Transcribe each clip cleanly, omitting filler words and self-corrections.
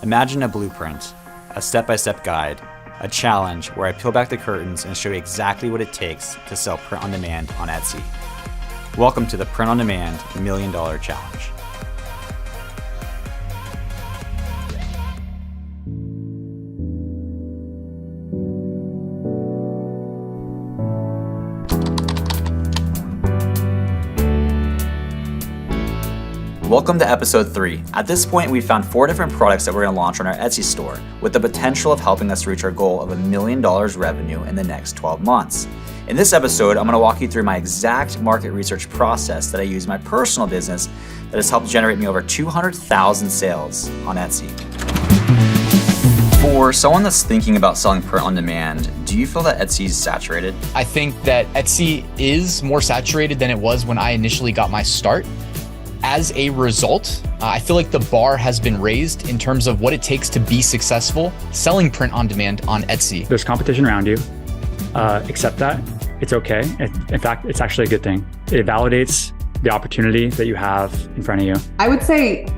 Imagine a blueprint, a step-by-step guide, a challenge where I peel back the curtains and show you exactly what it takes to sell print on demand on Etsy. Welcome to the Print on Demand $1 Million Challenge. Welcome to episode 3. At this point, we've found 4 different products that we're going to launch on our Etsy store with the potential of helping us reach our goal of $1 million revenue in the next 12 months. In this episode, I'm going to walk you through my exact market research process that I use in my personal business that has helped generate me over 200,000 sales on Etsy. For someone that's thinking about selling print on demand, do you feel that Etsy is saturated? I think that Etsy is more saturated than it was when I initially got my start. As a result, I feel like the bar has been raised in terms of what it takes to be successful selling print on demand on Etsy. There's competition around you. Accept that. It's okay. In fact, it's actually a good thing. It validates the opportunity that you have in front of you. I would say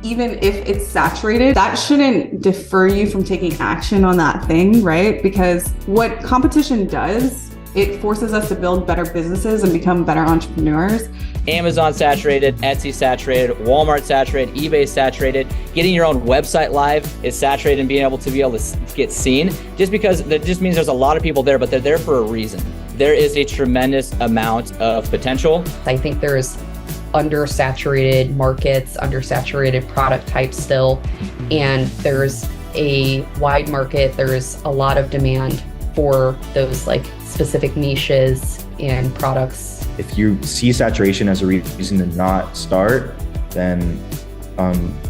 even if it's saturated, that shouldn't defer you from taking action on that thing, right? Because what competition does, it forces us to build better businesses and become better entrepreneurs. Amazon saturated, Etsy saturated, Walmart saturated, eBay saturated. Getting your own website live is saturated and being able to get seen. Just because that just means there's a lot of people there, but they're there for a reason. There is a tremendous amount of potential. I think there's undersaturated markets, undersaturated product types still, and there's a wide market. There's a lot of demand for those like specific niches and products. If you see saturation as a reason to not start, then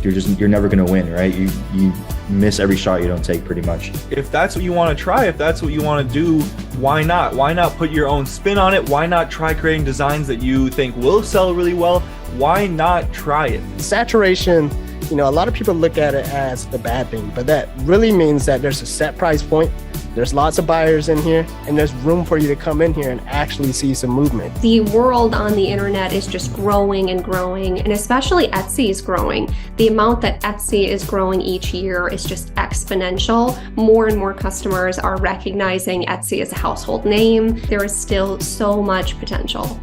you're never going to win, right? You miss every shot you don't take, pretty much. If that's what you want to try, if that's what you want to do, why not? Why not put your own spin on it? Why not try creating designs that you think will sell really well? Why not try it? Saturation, a lot of people look at it as the bad thing, but that really means that there's a set price point. There's lots of buyers in here, and there's room for you to come in here and actually see some movement. The world on the internet is just growing and growing, and especially Etsy is growing. The amount that Etsy is growing each year is just exponential. More and more customers are recognizing Etsy as a household name. There is still so much potential.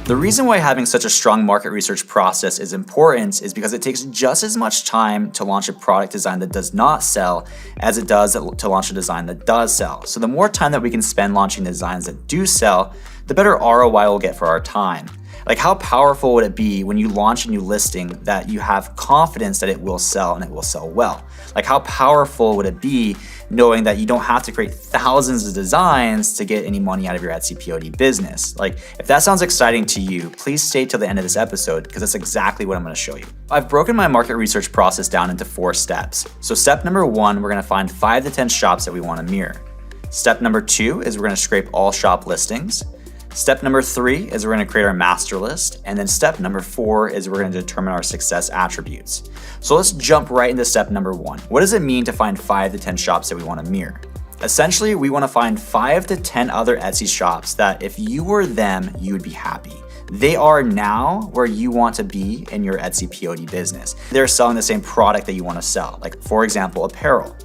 The reason why having such a strong market research process is important is because it takes just as much time to launch a product design that does not sell as it does to launch a design that does sell. So the more time that we can spend launching designs that do sell, the better ROI we'll get for our time. Like, how powerful would it be when you launch a new listing that you have confidence that it will sell and it will sell well? Like, how powerful would it be knowing that you don't have to create thousands of designs to get any money out of your Etsy POD business? Like, if that sounds exciting to you, please stay till the end of this episode because that's exactly what I'm going to show you. I've broken my market research process down into 4 steps. So step number 1, we're going to find 5 to 10 shops that we want to mirror. Step number 2 is we're going to scrape all shop listings. Step number 3 is we're going to create our master list. And then step number 4 is we're going to determine our success attributes. So let's jump right into step number 1. What does it mean to find 5 to 10 shops that we want to mirror? Essentially, we want to find 5 to 10 other Etsy shops that if you were them, you would be happy. They are now where you want to be in your Etsy POD business. They're selling the same product that you want to sell. Like, for example, apparel.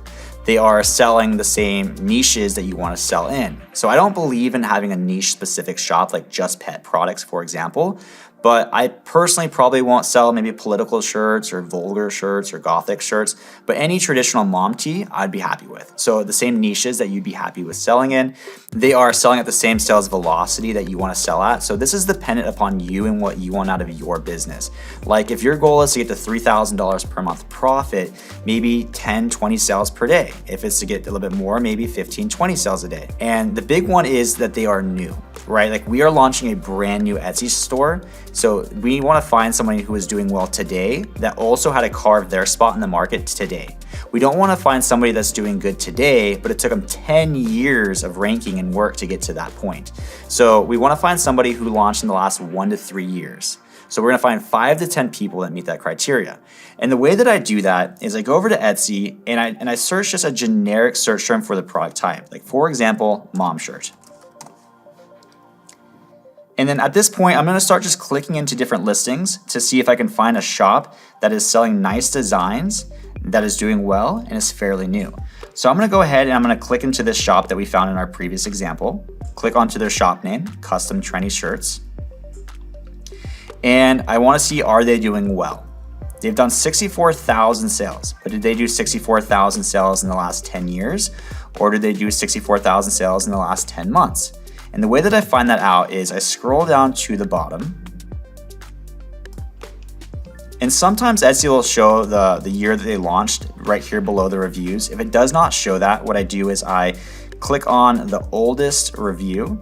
They are selling the same niches that you want to sell in. So I don't believe in having a niche specific shop like just pet products, for example, but I personally probably won't sell maybe political shirts or vulgar shirts or gothic shirts, but any traditional mom tee I'd be happy with. So the same niches that you'd be happy with selling in, they are selling at the same sales velocity that you want to sell at. So this is dependent upon you and what you want out of your business. Like, if your goal is to get to $3,000 per month profit, maybe 10, 20 sales per day. If it's to get a little bit more, maybe 15, 20 sales a day. And the big one is that they are new, right? Like, we are launching a brand new Etsy store. So we want to find somebody who is doing well today that also had to carve their spot in the market today. We don't want to find somebody that's doing good today, but it took them 10 years of ranking and work to get to that point. So we want to find somebody who launched in the last 1 to 3 years. So we're going to find 5 to 10 people that meet that criteria. And the way that I do that is I go over to Etsy and I search just a generic search term for the product type. Like, for example, mom shirt. And then at this point, I'm going to start just clicking into different listings to see if I can find a shop that is selling nice designs that is doing well and is fairly new. So I'm gonna go ahead and I'm gonna click into this shop that we found in our previous example. Click onto their shop name, Custom Trendy Shirts. And I wanna see, are they doing well? They've done 64,000 sales, but did they do 64,000 sales in the last 10 years? Or did they do 64,000 sales in the last 10 months? And the way that I find that out is I scroll down to the bottom. And sometimes Etsy will show the year that they launched right here below the reviews. If it does not show that, what I do is I click on the oldest review,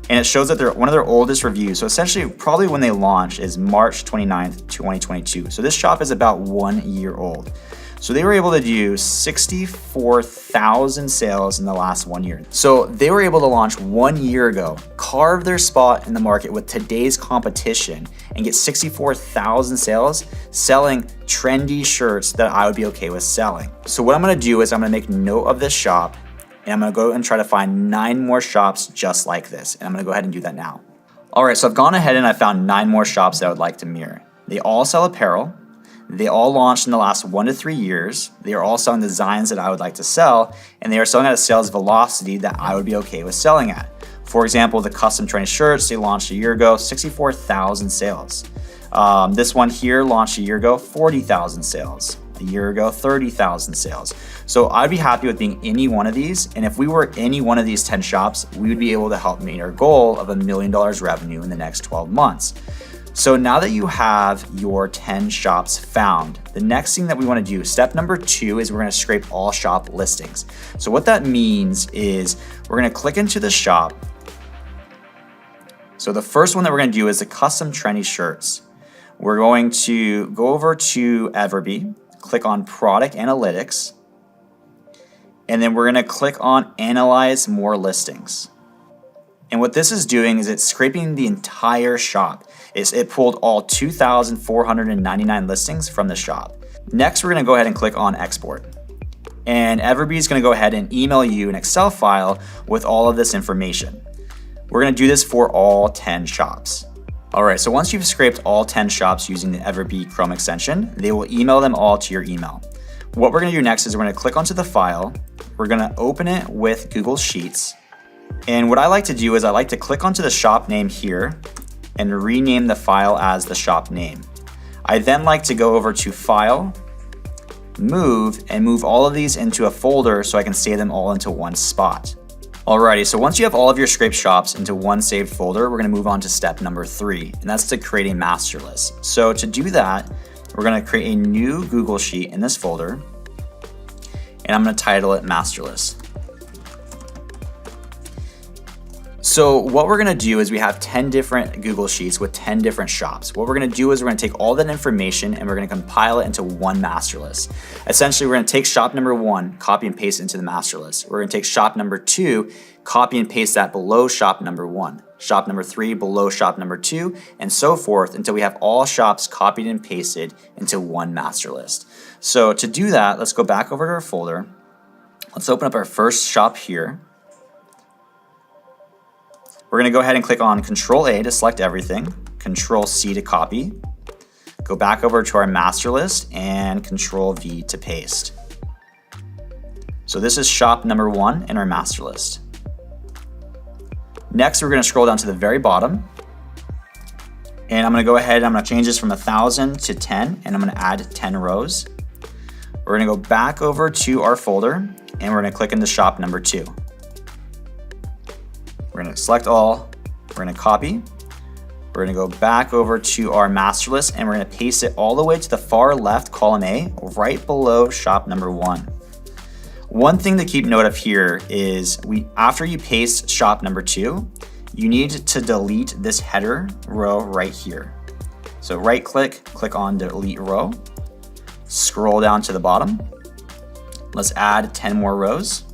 and it shows that they're one of their oldest reviews. So essentially, probably when they launched is March 29th, 2022. So this shop is about 1 year old. So they were able to do 64,000 sales in the last 1 year. So they were able to launch 1 year ago, carve their spot in the market with today's competition, and get 64,000 sales selling trendy shirts that I would be okay with selling. So what I'm gonna do is I'm gonna make note of this shop, and I'm gonna go and try to find 9 more shops just like this. And I'm gonna go ahead and do that now. All right, so I've gone ahead and I found 9 more shops that I would like to mirror. They all sell apparel. They all launched in the last 1 to 3 years. They are all selling designs that I would like to sell, and they are selling at a sales velocity that I would be okay with selling at. For example, the Custom Trendy Shirts, they launched a year ago, 64,000 sales. This one here launched a year ago, 40,000 sales. A year ago, 30,000 sales. So I'd be happy with being any one of these, and if we were any one of these 10 shops, we would be able to help meet our goal of $1 million revenue in the next 12 months. So now that you have your 10 shops found, the next thing that we want to do, step number 2, is we're going to scrape all shop listings. So what that means is we're going to click into the shop. So the first one that we're going to do is the Custom Trendy Shirts. We're going to go over to Everbee, click on Product Analytics, and then we're going to click on Analyze More Listings. And what this is doing is it's scraping the entire shop. It pulled all 2,499 listings from the shop. Next, we're gonna go ahead and click on Export. And Everbee is gonna go ahead and email you an Excel file with all of this information. We're gonna do this for all 10 shops. All right, so once you've scraped all 10 shops using the Everbee Chrome extension, they will email them all to your email. What we're gonna do next is we're gonna click onto the file. We're gonna open it with Google Sheets. And what I like to do is I like to click onto the shop name here and rename the file as the shop name. I then like to go over to File, Move, and move all of these into a folder so I can save them all into one spot. Alrighty, so once you have all of your scraped shops into one saved folder, we're gonna move on to step number 3, and that's to create a master list. So to do that, we're gonna create a new Google Sheet in this folder, and I'm gonna title it Master List. So what we're gonna do is we have 10 different Google Sheets with 10 different shops. What we're gonna do is we're gonna take all that information and we're gonna compile it into one master list. Essentially, we're gonna take shop number 1, copy and paste it into the master list. We're gonna take shop number 2, copy and paste that below shop number 1. Shop number 3 below shop number 2, and so forth until we have all shops copied and pasted into one master list. So to do that, let's go back over to our folder. Let's open up our first shop here. We're gonna go ahead and click on Control A to select everything, Control C to copy, go back over to our master list, and Control V to paste. So this is shop number 1 in our master list. Next, we're gonna scroll down to the very bottom, and I'm gonna go ahead and I'm gonna change this from 1,000 to 10, and I'm gonna add 10 rows. We're gonna go back over to our folder, and we're gonna click into shop number 2. We're gonna select all, we're gonna copy, we're gonna go back over to our master list, and we're gonna paste it all the way to the far left column A, right below shop number 1. One thing to keep note of here is after you paste shop number 2, you need to delete this header row right here. So right click, click on delete row, scroll down to the bottom. Let's add 10 more rows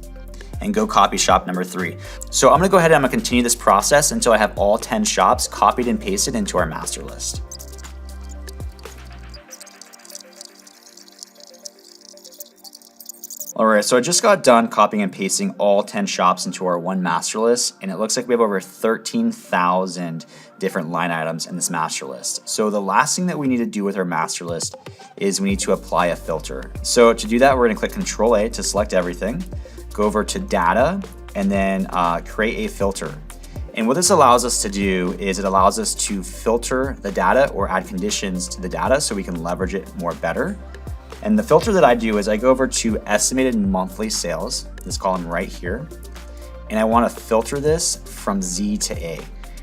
and go copy shop number 3. So I'm gonna go ahead and I'm gonna continue this process until I have all 10 shops copied and pasted into our master list. All right, so I just got done copying and pasting all 10 shops into our one master list, and it looks like we have over 13,000 different line items in this master list. So the last thing that we need to do with our master list is we need to apply a filter. So to do that, we're gonna click Control A to select everything, go over to data, and then create a filter. And what this allows us to do is it allows us to filter the data or add conditions to the data so we can leverage it more better. And the filter that I do is I go over to estimated monthly sales, this column right here, and I want to filter this from Z to A.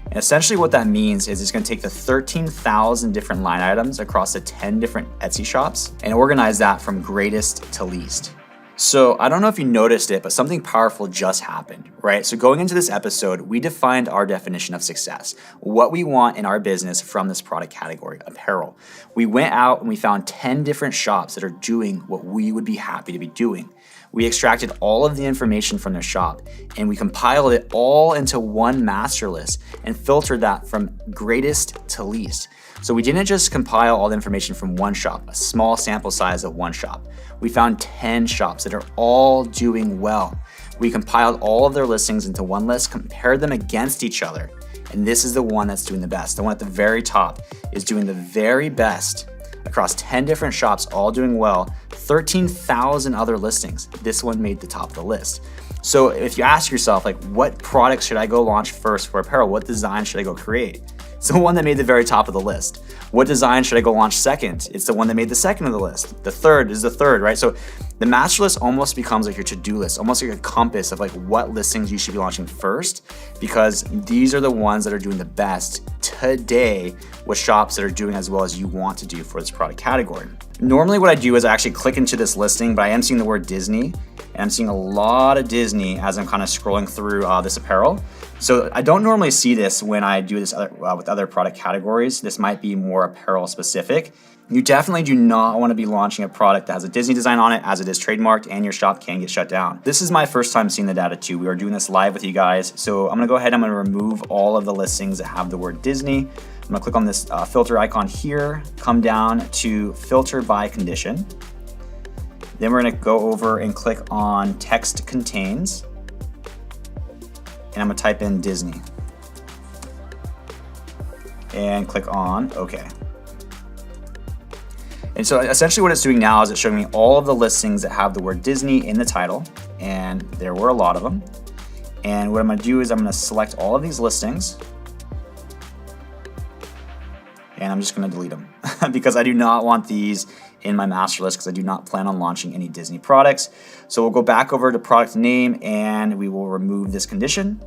And essentially what that means is it's going to take the 13,000 different line items across the 10 different Etsy shops and organize that from greatest to least. So I don't know if you noticed it, but something powerful just happened, right? So going into this episode, we defined our definition of success, what we want in our business from this product category, apparel. We went out and we found 10 different shops that are doing what we would be happy to be doing. We extracted all of the information from their shop and we compiled it all into one master list and filtered that from greatest to least. So we didn't just compile all the information from one shop, a small sample size of one shop. We found 10 shops that are all doing well. We compiled all of their listings into one list, compared them against each other, and this is the one that's doing the best. The one at the very top is doing the very best across 10 different shops, all doing well, 13,000 other listings. This one made the top of the list. So if you ask yourself, like, what products should I go launch first for apparel? What design should I go create? It's the one that made the very top of the list. What design should I go launch second? It's the one that made the second of the list. The third is the third, right? So the master list almost becomes like your to-do list, almost like a compass of like what listings you should be launching first, because these are the ones that are doing the best today with shops that are doing as well as you want to do for this product category. Normally what I do is I actually click into this listing, but I am seeing the word Disney, and I'm seeing a lot of Disney as I'm kind of scrolling through this apparel. So I don't normally see this when I do this with other product categories. This might be more apparel specific. You definitely do not want to be launching a product that has a Disney design on it, as it is trademarked and your shop can get shut down. This is my first time seeing the data too. We are doing this live with you guys. So I'm gonna go ahead, I'm gonna remove all of the listings that have the word Disney. I'm gonna click on this filter icon here, come down to filter by condition. Then we're gonna go over and click on text contains. And I'm gonna type in Disney. And click on OK. And so essentially what it's doing now is it's showing me all of the listings that have the word Disney in the title, and there were a lot of them. And what I'm gonna do is I'm gonna select all of these listings, and I'm just gonna delete them because I do not want these in my master list because I do not plan on launching any Disney products. So we'll go back over to product name and we will remove this condition.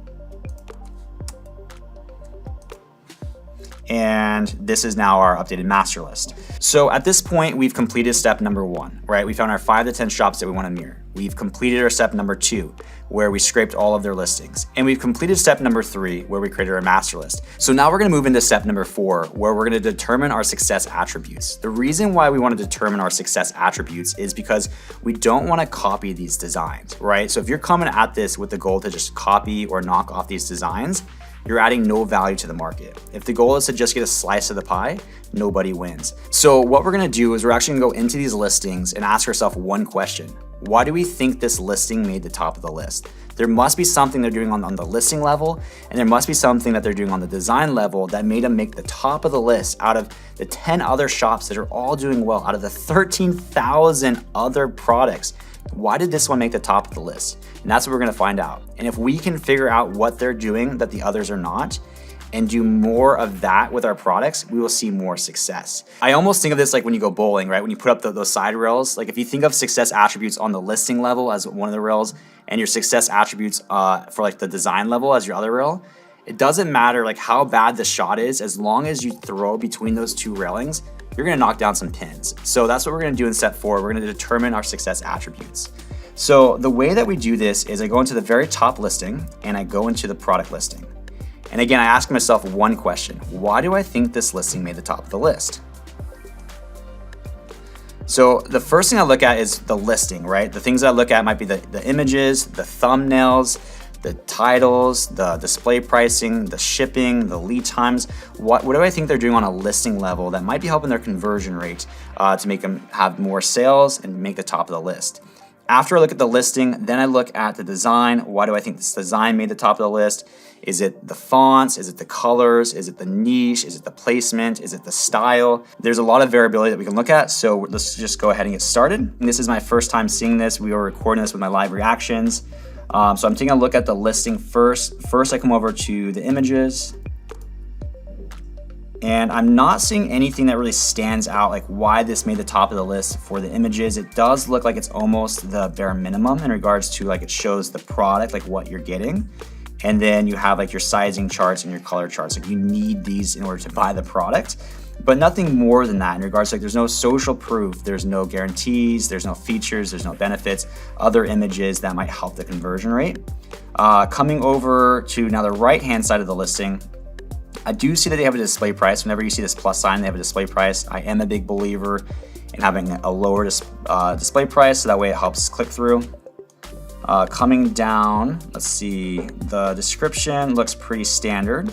And this is now our updated master list. So at this point, we've completed step number 1, right? We found our 5 to 10 shops that we want to mirror. We've completed our step number 2, where we scraped all of their listings. And we've completed step number 3, where we created our master list. So now we're gonna move into step number 4, where we're gonna determine our success attributes. The reason why we wanna determine our success attributes is because we don't wanna copy these designs, right? So if you're coming at this with the goal to just copy or knock off these designs, you're adding no value to the market. If the goal is to just get a slice of the pie, nobody wins. So what we're gonna do is we're actually gonna go into these listings and ask ourselves one question. Why do we think this listing made the top of the list? There must be something they're doing on the listing level, and there must be something that they're doing on the design level that made them make the top of the list out of the 10 other shops that are all doing well, out of the 13,000 other products. Why did this one make the top of the list? And that's what we're gonna find out. And if we can figure out what they're doing that the others are not, and do more of that with our products, we will see more success. I almost think of this like when you go bowling, right? When you put up those side rails, like if you think of success attributes on the listing level as one of the rails, and your success attributes for like the design level as your other rail, it doesn't matter like how bad the shot is, as long as you throw between those two railings, you're gonna knock down some pins. So that's what we're gonna do in step 4. We're gonna determine our success attributes. So the way that we do this is I go into the very top listing and I go into the product listing. And again, I ask myself one question. Why do I think this listing made the top of the list? So the first thing I look at is the listing, right? The things I look at might be the images, the thumbnails, the titles, the display pricing, the shipping, the lead times. What do I think they're doing on a listing level that might be helping their conversion rate to make them have more sales and make the top of the list? After I look at the listing, then I look at the design. Why do I think this design made the top of the list? Is it the fonts? Is it the colors? Is it the niche? Is it the placement? Is it the style? There's a lot of variability that we can look at, so let's just go ahead and get started. And this is my first time seeing this. We were recording this with my live reactions. So I'm taking a look at the listing first. First, I come over to the images. And I'm not seeing anything that really stands out, like why this made the top of the list for the images. It does look like it's almost the bare minimum in regards to like it shows the product, like what you're getting. And then you have like your sizing charts and your color charts. Like you need these in order to buy the product, but nothing more than that in regards to like there's no social proof, there's no guarantees, there's no features, there's no benefits, other images that might help the conversion rate. Coming over to now the right-hand side of the listing, I do see that they have a display price. Whenever you see this plus sign, they have a display price. I am a big believer in having a lower display price, so that way it helps click through. Coming down, let's see, the description looks pretty standard.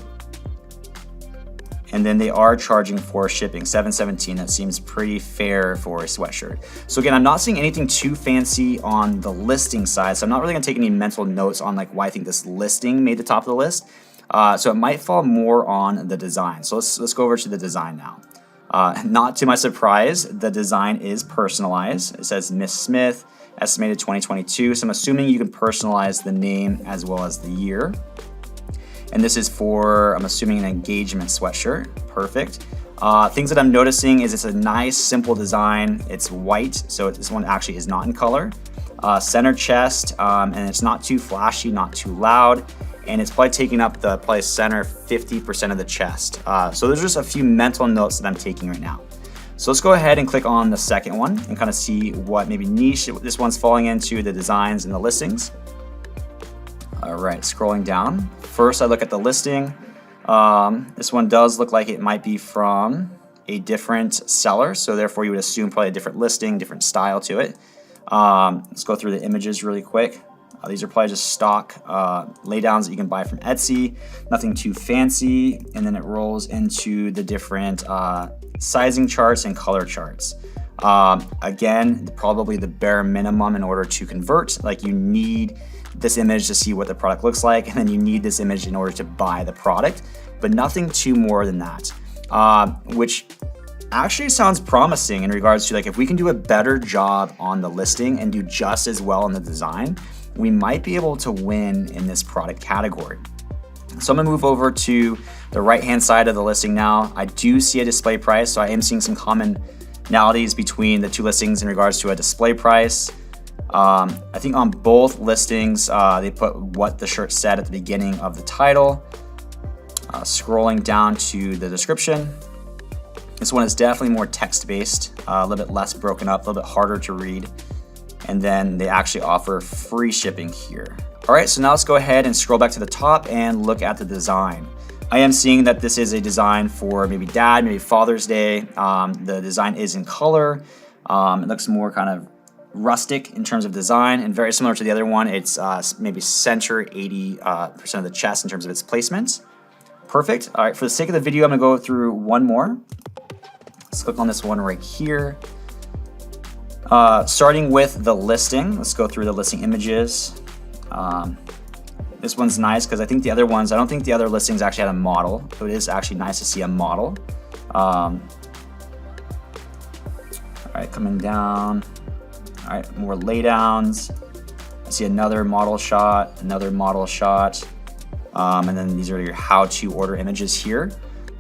And then they are charging for shipping, $7.17. That seems pretty fair for a sweatshirt. So again, I'm not seeing anything too fancy on the listing side, so I'm not really gonna take any mental notes on like why I think this listing made the top of the list. So it might fall more on the design. So let's go over to the design now. Not to my surprise, the design is personalized. It says Miss Smith, estimated 2022. So I'm assuming you can personalize the name as well as the year. And this is for, I'm assuming, an engagement sweatshirt. Perfect. Things that I'm noticing is it's a nice, simple design. It's white, so this one actually is not in color. Center chest, and it's not too flashy, not too loud. And it's probably taking up the center 50% of the chest. So there's just a few mental notes that I'm taking right now. So let's go ahead and click on the second one and kind of see what maybe niche this one's falling into, the designs and the listings. All right, scrolling down. First, I look at the listing. This one does look like it might be from a different seller. So therefore you would assume probably a different listing, different style to it. Let's go through the images really quick. These are probably just stock laydowns that you can buy from Etsy, nothing too fancy. And then it rolls into the different sizing charts and color charts. Again, probably the bare minimum in order to convert. Like you need this image to see what the product looks like, and then you need this image in order to buy the product, but nothing too more than that, which actually sounds promising in regards to like if we can do a better job on the listing and do just as well on the design, we might be able to win in this product category. So I'm gonna move over to the right-hand side of the listing now. I do see a display price, so I am seeing some commonalities between the two listings in regards to a display price. I think on both listings, they put what the shirt said at the beginning of the title. Scrolling down to the description. This one is definitely more text-based, a little bit less broken up, a little bit harder to read. And then they actually offer free shipping here. All right, so now let's go ahead and scroll back to the top and look at the design. I am seeing that this is a design for maybe dad, maybe Father's Day. The design is in color. It looks more kind of rustic in terms of design and very similar to the other one. It's maybe center 80% of the chest in terms of its placement. Perfect. All right, for the sake of the video, I'm gonna go through one more. Let's click on this one right here. Starting with the listing, let's go through the listing images. This one's nice because I think the other ones, I don't think the other listings actually had a model, so it is actually nice to see a model. All right, coming down. All right, more laydowns. I see another model shot, and then these are your how-to order images here.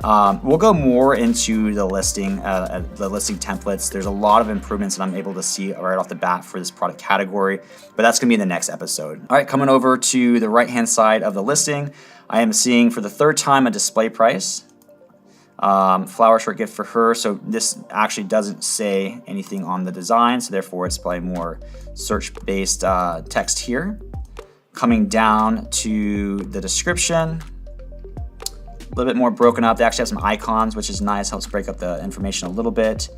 We'll go more into the listing templates. There's a lot of improvements that I'm able to see right off the bat for this product category, but that's gonna be in the next episode. All right, coming over to the right-hand side of the listing, I am seeing for the third time a display price. Flower shirt gift for her. So this actually doesn't say anything on the design, so therefore it's probably more search-based text here. Coming down to the description, a little bit more broken up. They actually have some icons, which is nice, helps break up the information a little bit.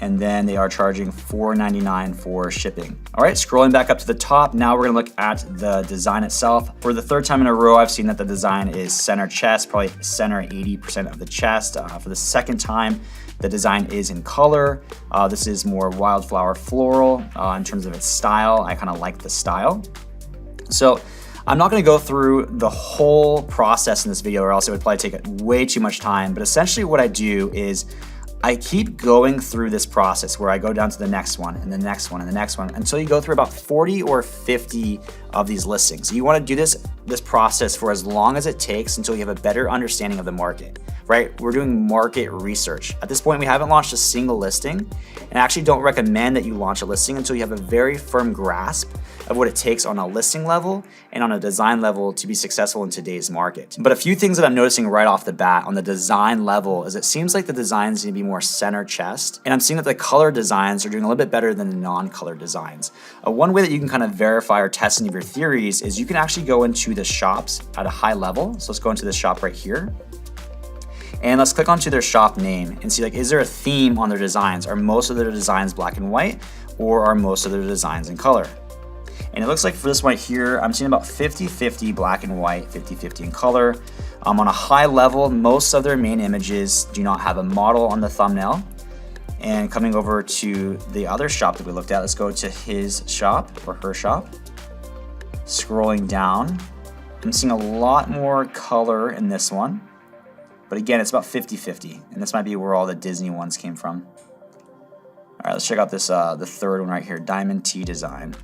and then they are charging $4.99 for shipping. All right, scrolling back up to the top, now we're gonna look at the design itself. For the third time in a row, I've seen that the design is center chest, probably center 80% of the chest. For the second time, the design is in color. This is more wildflower floral in terms of its style. I kind of like the style. So I'm not gonna go through the whole process in this video, or else it would probably take way too much time. But essentially what I do is I keep going through this process where I go down to the next one and the next one and the next one until you go through about 40 or 50 of these listings. You wanna do this process for as long as it takes until you have a better understanding of the market, right? We're doing market research. At this point, we haven't launched a single listing, and I actually don't recommend that you launch a listing until you have a very firm grasp of what it takes on a listing level and on a design level to be successful in today's market. But a few things that I'm noticing right off the bat on the design level is it seems like the designs need to be more center chest, and I'm seeing that the color designs are doing a little bit better than the non-color designs. One way that you can kind of verify or test any of your theories is you can actually go into the shops at a high level. So let's go into this shop right here. And let's click onto their shop name and see, like, is there a theme on their designs? Are most of their designs black and white, or are most of their designs in color? And it looks like for this one here, I'm seeing about 50-50 black and white, 50-50 in color. On a high level, most of their main images do not have a model on the thumbnail. And coming over to the other shop that we looked at, let's go to his shop or her shop. Scrolling down, I'm seeing a lot more color in this one. But again, it's about 50-50, and this might be where all the Disney ones came from. All right, let's check out this the third one right here, Diamond Tea Design.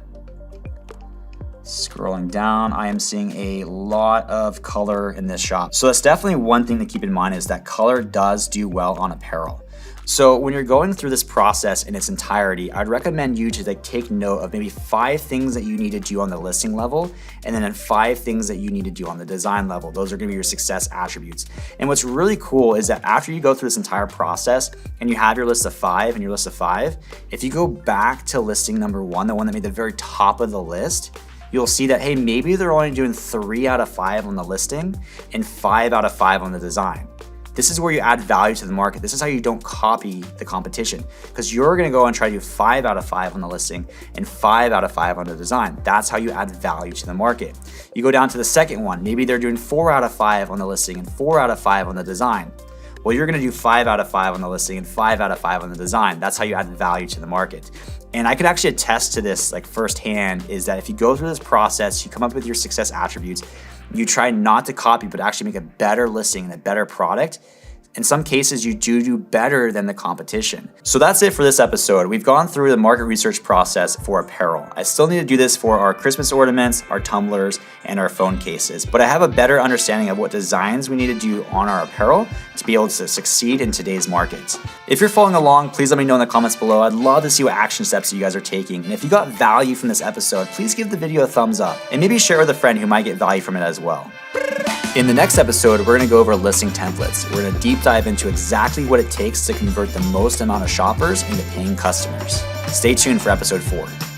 Scrolling down, I am seeing a lot of color in this shop. So that's definitely one thing to keep in mind, is that color does do well on apparel. So when you're going through this process in its entirety, I'd recommend you to take note of maybe 5 things that you need to do on the listing level, and then 5 things that you need to do on the design level. Those are gonna be your success attributes. And what's really cool is that after you go through this entire process and you have your list of 5 and your list of 5, if you go back to listing number 1, the one that made the very top of the list, you'll see that, hey, maybe they're only doing 3 out of 5 on the listing and 5 out of 5 on the design. This is where you add value to the market. This is how you don't copy the competition, because you're gonna go and try to do 5 out of 5 on the listing and 5 out of 5 on the design. That's how you add value to the market. You go down to the second one, maybe they're doing 4 out of 5 on the listing and 4 out of 5 on the design. Well, you're gonna do 5 out of 5 on the listing and 5 out of 5 on the design. That's how you add value to the market. And I could actually attest to this like firsthand, is that if you go through this process, you come up with your success attributes, you try not to copy, but actually make a better listing and a better product. In some cases, you do better than the competition. So that's it for this episode. We've gone through the market research process for apparel. I still need to do this for our Christmas ornaments, our tumblers, and our phone cases, but I have a better understanding of what designs we need to do on our apparel to be able to succeed in today's markets. If you're following along, please let me know in the comments below. I'd love to see what action steps you guys are taking. And if you got value from this episode, please give the video a thumbs up and maybe share with a friend who might get value from it as well. In the next episode, we're going to go over listing templates. We're going to deep dive into exactly what it takes to convert the most amount of shoppers into paying customers. Stay tuned for episode 4.